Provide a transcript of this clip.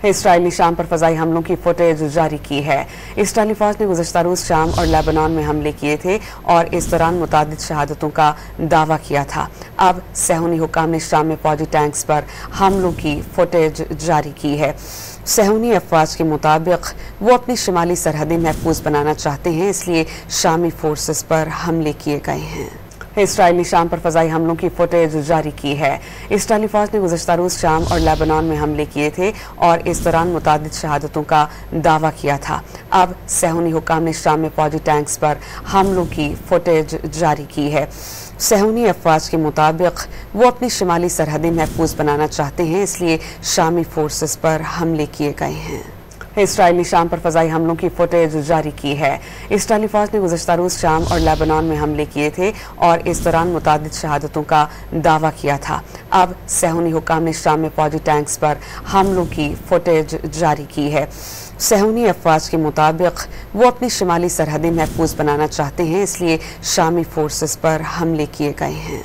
Israeli शाम पर फजाई हमलों की फुटेज जारी की है। इसराइली फौज ने गुज़श्ता रोज़ शाम और लेबनान में हमले किए थे और इस दौरान मुतादिद शहादतों का दावा किया था। अब सहूनी हुक्काम ने शाम में फौजी टैंक्स पर हमलों की फुटेज जारी की है। सहूनी अफवाज के मुताबिक वो अपनी शिमाली सरहदें महफूज बनाना चाहते हैं, इसलिए शामी फोर्सेस पर हमले किए गए हैं। इसराइली शाम पर फजाई हमलों की फुटेज जारी की है। इसराइली फौज ने गुज़श्ता रोज़ शाम और लेबनान में हमले किए थे और इस दौरान मुतादिद शहादतों का दावा किया था। अब सहूनी हुक्काम ने शाम में फौजी टैंक्स पर हमलों की फुटेज जारी की है। सहूनी अफवाज के मुताबिक वो अपनी शिमाली सरहदें महफूज बनाना चाहते हैं, इसलिए शामी फोर्सेस पर हमले किए गए हैं। इसराइली शाम पर फजाई हमलों की फुटेज जारी की है। इसराइली फौज ने गुज़श्ता रोज़ शाम और लेबनान में हमले किए थे और इस दौरान मुतादिद शहादतों का दावा किया था। अब सहूनी हुक्काम ने शाम में फौजी टैंक्स पर हमलों की फुटेज जारी की है। सहूनी अफवाज के मुताबिक वो अपनी शिमाली सरहदें महफूज बनाना चाहते हैं, इसलिए शामी फोर्सेस पर हमले किए गए हैं।